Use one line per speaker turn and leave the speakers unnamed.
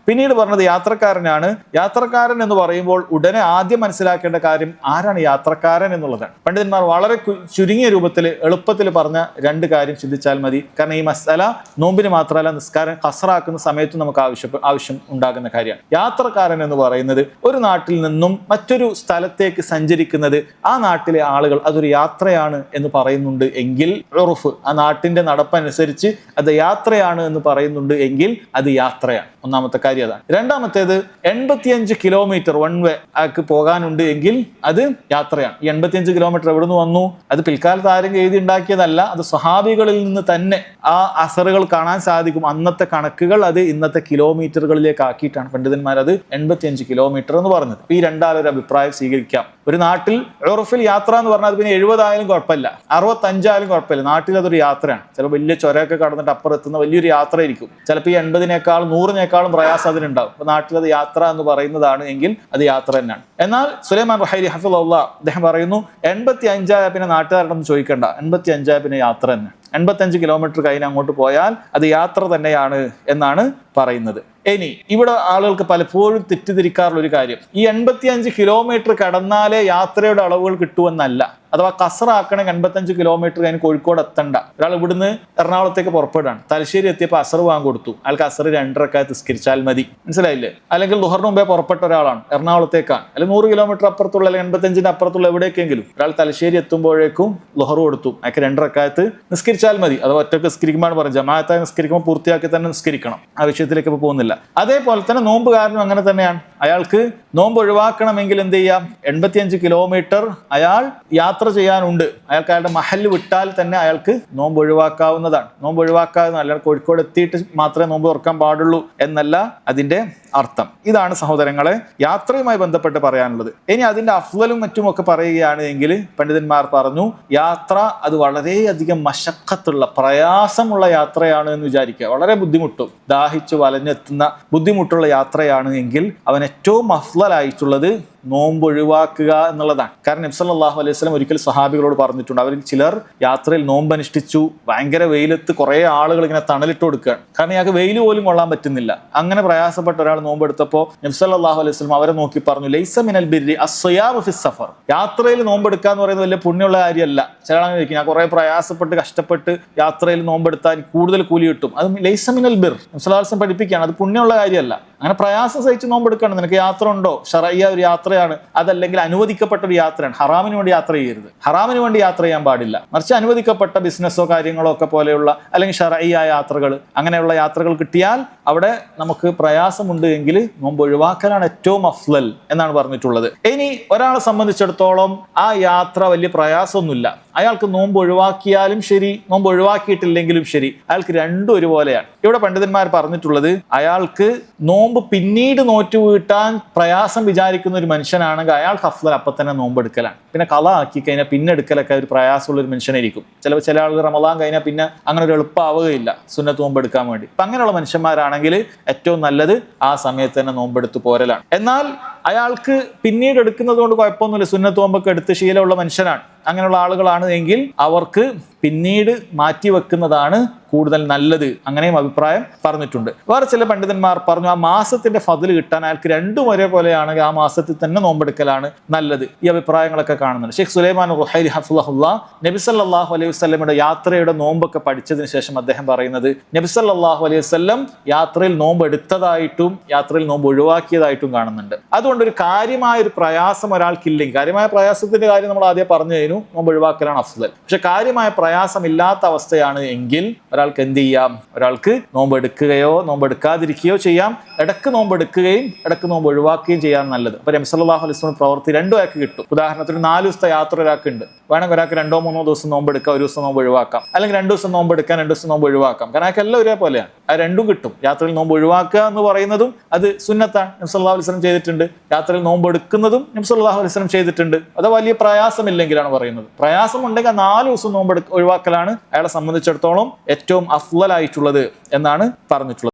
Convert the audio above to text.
പിന്നീട് പറഞ്ഞത് യാത്രക്കാരനാണ്. യാത്രക്കാരൻ എന്ന് പറയുമ്പോൾ ഉടനെ ആദ്യം മനസ്സിലാക്കേണ്ട കാര്യം ആരാണ് യാത്രക്കാരൻ എന്നുള്ളതാണ്. പണ്ഡിതന്മാർ വളരെ ചുരുങ്ങിയ രൂപത്തിൽ എളുപ്പത്തിൽ പറഞ്ഞ രണ്ട് കാര്യം ചിന്തിച്ചാൽ മതി. കാരണം ഈ മസല നോമ്പിന് മാത്രമല്ല നിസ്കാരം ഖസ്റാക്കുന്ന സമയത്തും നമുക്ക് ആവശ്യം ഉണ്ടാകുന്ന കാര്യമാണ്. യാത്രക്കാരൻ എന്ന് പറയുന്നത് ഒരു നാട്ടിൽ നിന്നും മറ്റൊരു സ്ഥലത്തേക്ക് സഞ്ചരിക്കുന്നത്, ആ നാട്ടിലെ ആളുകൾ അതൊരു യാത്രയാണ് എന്ന് പറയുന്നുണ്ട് എങ്കിൽ ഉറുഫ്, ആ നാട്ടിന്റെ നടപ്പനുസരിച്ച് അത് യാത്രയാണ് എന്ന് പറയുന്നുണ്ട് എങ്കിൽ അത് യാത്രയാണ്. ഒന്നാമത്തെ കാര്യം അതാണ്. രണ്ടാമത്തേത് 85 കിലോമീറ്റർ വൺ വേ ആക്ക് പോകാനുണ്ട് എങ്കിൽ അത് യാത്രയാണ്. ഈ 85 കിലോമീറ്റർ എവിടുന്ന് വന്നു? അത് പിൽക്കാലത്ത് ആരെങ്കിലും എഴുതി ഉണ്ടാക്കിയതല്ല. അത് സ്വഹാബികളിൽ നിന്ന് തന്നെ ആ അസറുകൾ കാണാൻ സാധിക്കും. അന്നത്തെ കണക്കുകൾ അത് ഇന്നത്തെ കിലോമീറ്ററുകളിലേക്ക് ആക്കിയിട്ടാണ് പണ്ഡിതന്മാർ അത് 85 കിലോമീറ്റർ എന്ന് പറഞ്ഞത്. ഈ രണ്ടാലൊരു അഭിപ്രായം സ്വീകരിക്കാം. ഒരു നാട്ടിൽ ഉറുഫിൽ യാത്ര എന്ന് പറഞ്ഞാൽ പിന്നെ 70 ആയാലും കുഴപ്പമില്ല, 65 ആയാലും കുഴപ്പമില്ല. നാട്ടിൽ അതൊരു യാത്രയാണ്. ചിലപ്പോൾ വലിയ ചുരമൊക്കെ കടന്നിട്ട് അപ്പുറം എത്തുന്ന വലിയൊരു യാത്ര ആയിരിക്കും. ചിലപ്പോൾ ഈ 80-നേക്കാളും 100-നേക്കാളും പ്രയാസം അതിനുണ്ടാവും. അപ്പൊ നാട്ടിൽ അത് യാത്ര എന്ന് പറയുന്നതാണ് എങ്കിൽ അത് യാത്ര തന്നെയാണ്. എന്നാൽ സുലൈമാൻ റുഹൈലി ഹഫിളഹുല്ലാ അദ്ദേഹം പറയുന്നു 85 ആയ പിന്നെ നാട്ടുകാരോടൊന്നും ചോദിക്കണ്ട, 85 ആയ പിന്നെ യാത്ര തന്നെ. 85 കിലോമീറ്റർ കഴിഞ്ഞ് അങ്ങോട്ട് പോയാൽ അത് യാത്ര തന്നെയാണ് എന്നാണ് പറയുന്നത്. ഇനി ഇവിടെ ആളുകൾക്ക് പലപ്പോഴും തെറ്റിദ്ധരിക്കാറുള്ള ഒരു കാര്യം, ഈ 85 കിലോമീറ്റർ കടന്നാലേ യാത്രയുടെ അളവുകൾ കിട്ടുമെന്നല്ല. അഥവാ കസറാക്കണമെങ്കിൽ 85 കിലോമീറ്റർ കഴിഞ്ഞ് കോഴിക്കോട് എത്തണ്ട. ഒരാൾ ഇവിടുന്ന് എറണാകുളത്തേക്ക് പുറപ്പെടുകയാണ്, തലശ്ശേരി എത്തിയപ്പോൾ അസർ വാങ്ങി കൊടുത്തു, അയാൾക്ക് അസർ 2 റക്അത്ത് നിസ്കരിച്ചാൽ മതി. മനസ്സിലായില്ലേ? അല്ലെങ്കിൽ ളുഹറിന് മുമ്പേ പുറപ്പെട്ട ഒരാളാണ്, എറണാകുളത്തേക്കാണ്, അല്ലെങ്കിൽ 100 കിലോമീറ്റർ അപ്പുറത്തുള്ള അല്ലെങ്കിൽ 85-ന്റെ അപ്പുറത്തുള്ള എവിടേക്കെങ്കിലും ഒരാൾ തലശ്ശേരി എത്തുമ്പോഴേക്കും ളുഹർ കൊടുത്തു, അയാൾക്ക് 2 റക്അത്ത് നിസ്കരിച്ചാൽ മതി. അത് ഒറ്റക്ക് നിസ്കരിക്കുമ്പോൾ പറയും, ജമാഅത്തായി നിസ്കരിക്കുമ്പോൾ പൂർത്തിയാക്കി തന്നെ നിസ്കരിക്കണം. ആ വിഷയത്തിലേക്ക് ഇപ്പോൾ പോകുന്നില്ല. അതേപോലെ തന്നെ നോമ്പുകാരനും അങ്ങനെ തന്നെയാണ്. അയാൾക്ക് നോമ്പ് ഒഴിവാക്കണമെങ്കിൽ എന്ത് ചെയ്യാം? 85 കിലോമീറ്റർ അയാൾ യാത്ര ചെയ്യാനുണ്ട്. അയാൾക്ക് അയാളുടെ മഹല്ല് വിട്ടാൽ തന്നെ അയാൾക്ക് നോമ്പ് ഒഴിവാക്കാവുന്നതാണ്. നോമ്പ് ഒഴിവാക്കാവുന്ന, അല്ലാതെ കോഴിക്കോട് എത്തിയിട്ട് മാത്രമേ നോമ്പ് തുറക്കാൻ പാടുള്ളൂ എന്നല്ല അതിന്റെ അർത്ഥം. ഇതാണ് സഹോദരങ്ങളെ യാത്രയുമായി ബന്ധപ്പെട്ട് പറയാനുള്ളത്. ഇനി അതിന്റെ അഫ്ളലും മറ്റുമൊക്കെ പറയുകയാണ് എങ്കിൽ പണ്ഡിതന്മാർ പറഞ്ഞു, യാത്ര അത് വളരെയധികം മശക്കത്തുള്ള പ്രയാസമുള്ള യാത്രയാണ് എന്ന് വിചാരിക്കുക. വളരെ ബുദ്ധിമുട്ടും ദാഹിച്ചു വലഞ്ഞെത്തുന്ന ബുദ്ധിമുട്ടുള്ള യാത്രയാണ് എങ്കിൽ അവൻ ഏറ്റവും അഫ്ളലായിട്ടുള്ളത് നോമ്പ് ഒഴിവാക്കുക എന്നുള്ളതാണ്. കാരണം നബി സല്ലല്ലാഹു അലൈഹി വസല്ലം ഒരിക്കൽ സ്വഹാബികളോട് പറഞ്ഞിട്ടുണ്ട്, അവരിൽ ചിലർ യാത്രയിൽ നോമ്പ് അനുഷ്ഠിച്ചു, ഭയങ്കര വെയിലത്ത് കുറേ ആളുകൾ ഇങ്ങനെ തണലിട്ട് കൊടുക്കുകയാണ്, കാരണം ഇയാൾക്ക് വെയിൽ പോലും കൊള്ളാൻ പറ്റുന്നില്ല. അങ്ങനെ പ്രയാസപ്പെട്ട ഒരാൾ നോമ്പ് എടുത്തപ്പോൾ നബി സല്ലല്ലാഹു അലൈഹി വസല്ലം അവരെ നോക്കി പറഞ്ഞു, ലൈസ മിനൽ ബിർരി അസ്സിയാമു ഫിസ് സഫർ. യാത്രയിൽ നോമ്പെടുക്കുക എന്ന് പറയുന്നത് വലിയ പുണ്യമുള്ള കാര്യമല്ല. ചില ആളുകൾ ചോദിക്കും, ഞാൻ കുറേ പ്രയാസപ്പെട്ട് കഷ്ടപ്പെട്ട് യാത്രയിൽ നോമ്പെടുത്താൽ കൂടുതൽ കൂലി കിട്ടും. അത് ലൈസ മിനൽ ബിർ, നബി സല്ലല്ലാഹു അലൈഹി വസല്ലം പഠിപ്പിക്കുകയാണ്, അത് പുണ്യമുള്ള കാര്യമല്ല. അങ്ങനെ പ്രയാസം സഹിച്ച് നോമ്പെടുക്കണം. നിനക്ക് യാത്ര ഉണ്ടോ? ശറഈയ ഒരു യാത്രയാണ്, അതല്ലെങ്കിൽ അനുവദിക്കപ്പെട്ട ഒരു യാത്രയാണ്. ഹറാമിന് വേണ്ടി യാത്ര ചെയ്യരുത്, ഹറാമിന് വേണ്ടി യാത്ര ചെയ്യാൻ പാടില്ല. മറിച്ച് അനുവദിക്കപ്പെട്ട ബിസിനസ്സോ കാര്യങ്ങളോ ഒക്കെ പോലെയുള്ള അല്ലെങ്കിൽ ശറഈയ യാത്രകൾ, അങ്ങനെയുള്ള യാത്രകൾ കിട്ടിയാൽ അവിടെ നമുക്ക് പ്രയാസമുണ്ട് എങ്കിൽ നോമ്പ് ഒഴിവാക്കലാണ് ഏറ്റവും അഫ്ളൽ എന്നാണ് പറഞ്ഞിട്ടുള്ളത്. ഇനി ഒരാളെ സംബന്ധിച്ചിടത്തോളം ആ യാത്ര വലിയ പ്രയാസമൊന്നുമില്ല, അയാൾക്ക് നോമ്പ് ഒഴിവാക്കിയാലും ശരി നോമ്പ് ഒഴിവാക്കിയിട്ടില്ലെങ്കിലും ശരി, അയാൾക്ക് രണ്ടും ഒരുപോലെയാണ്. ഇവിടെ പണ്ഡിതന്മാർ പറഞ്ഞിട്ടുള്ളത്, അയാൾക്ക് നോമ്പ് പിന്നീട് നോറ്റു വീട്ടാൻ പ്രയാസം വിചാരിക്കുന്ന ഒരു മനുഷ്യനാണെങ്കിൽ അയാൾക്ക് അഫ്ളൽ അപ്പം തന്നെ നോമ്പെടുക്കലാണ്. പിന്നെ കള ആക്കി കഴിഞ്ഞാൽ പിന്നെ എടുക്കലൊക്കെ ഒരു പ്രയാസമുള്ള ഒരു മനുഷ്യനായിരിക്കും. ചില ആളുകൾ റമദാൻ കഴിഞ്ഞാൽ പിന്നെ അങ്ങനെ ഒരു എളുപ്പമാവുകയില്ല സുന്നത്ത് നോമ്പെടുക്കാൻ വേണ്ടി. അപ്പം അങ്ങനെയുള്ള മനുഷ്യന്മാരാണെങ്കിൽ ഏറ്റവും നല്ലത് ആ സമയത്ത് തന്നെ നോമ്പെടുത്ത് പോരലാണ്. എന്നാൽ അയാൾക്ക് പിന്നീട് എടുക്കുന്നത് കൊണ്ട് കുഴപ്പമൊന്നുമില്ല, സുന്നത്ത് നോമ്പൊക്കെ എടുത്ത് ശീലമുള്ള മനുഷ്യനാണ്, അങ്ങനെയുള്ള ആളുകളാണ് എങ്കിൽ അവർക്ക് പിന്നീട് മാറ്റി വെക്കുന്നതാണ് കൂടുതൽ നല്ലത്. അങ്ങനെയും അഭിപ്രായം പറഞ്ഞിട്ടുണ്ട്. വേറെ ചില പണ്ഡിതന്മാർ പറഞ്ഞു, ആ മാസത്തിന്റെ ഫضل കിട്ടാൻ അയാൾക്ക് രണ്ടും ഒരേപോലെയാണെങ്കിൽ ആ മാസത്തിൽ തന്നെ നോമ്പെടുക്കലാണ് നല്ലത്. ഈ അഭിപ്രായങ്ങളൊക്കെ കാണുന്നുണ്ട്. ഷെയ്ഖ് സുലൈമാൻ റുഹൈലി ഹഫിളഹുല്ലാ നബി സല്ലല്ലാഹു അലൈഹി വസല്ലമയുടെ യാത്രയുടെ നോമ്പൊക്കെ പഠിച്ചതിന് ശേഷം അദ്ദേഹം പറയുന്നത്, നബി സല്ലല്ലാഹു അലൈഹി വസല്ലം യാത്രയിൽ നോമ്പ് എടുത്തതായിട്ടും യാത്രയിൽ നോമ്പ് ഒഴിവാക്കിയതായിട്ടും കാണുന്നുണ്ട്. അതുകൊണ്ട് ഒരു കാര്യമായ ഒരു പ്രയാസം ഒരാൾക്കില്ലെങ്കിൽ, കാര്യമായ പ്രയാസത്തിന്റെ കാര്യം നമ്മൾ ആദ്യം പറഞ്ഞു കഴിഞ്ഞു, നോമ്പ് ഒഴിവാക്കലാണ് അഫ്ളൽ. പക്ഷെ കാര്യമായ പ്രയാസമില്ലാത്ത അവസ്ഥയാണ് എങ്കിൽ ഒരാൾക്ക് എന്ത് ചെയ്യാം? ഒരാൾക്ക് നോമ്പ് എടുക്കുകയോ നോമ്പ് എടുക്കാതിരിക്കുകയോ ചെയ്യാം. ഇടക്ക് നോമ്പ് എടുക്കുകയും ഇടക്ക് നോമ്പ് ഒഴിവാക്കുകയും ചെയ്യാൻ നല്ലത്. അപ്പൊ നബി സല്ലല്ലാഹു അലൈഹി വസല്ലം പ്രവൃത്തി രണ്ടും ആൾക്ക് കിട്ടും. ഉദാഹരണത്തിന് 4 ദിവസത്തെ യാത്ര ഒരാൾക്ക് ഉണ്ട്, വേണമെങ്കിൽ ഒരാൾക്ക് 2-3 ദിവസം നോമ്പ് എടുക്കാം, ഒരു ദിവസം നോമ്പ് ഒഴിവാക്കാം, അല്ലെങ്കിൽ 2 ദിവസം നോമ്പ് എടുക്കാൻ 2 ദിവസം നോമ്പ് ഒഴിവാക്കാം. കാരണം അയാൾക്ക് എല്ലാം ഒരേപോലെയാണ്, അത് രണ്ടും കിട്ടും. യാത്രയിൽ നോമ്പ് ഒഴിവാക്കുക എന്ന് പറയുന്നതും അത് സുന്നത്താണ്, നബി സല്ലല്ലാഹു അലൈഹി വസല്ലം ചെയ്തിട്ടുണ്ട്. യാത്രയിൽ നോമ്പ് എടുക്കുന്നതും നബി സല്ലല്ലാഹു അലൈഹി വസല്ലം ചെയ്തിട്ടുണ്ട്. അത് വലിയ പ്രയാസമില്ലെങ്കിലാണ് പറയുന്നത്. പ്രയാസം ഉണ്ടെങ്കിൽ 4 ദിവസം നോമ്പ് ഒഴിവാക്കലാണ് അയാളെ സംബന്ധിച്ചിടത്തോളം ഏറ്റവും അഫ്ളലായിട്ടുള്ളത് എന്നാണ് പറഞ്ഞിട്ടുള്ളത്.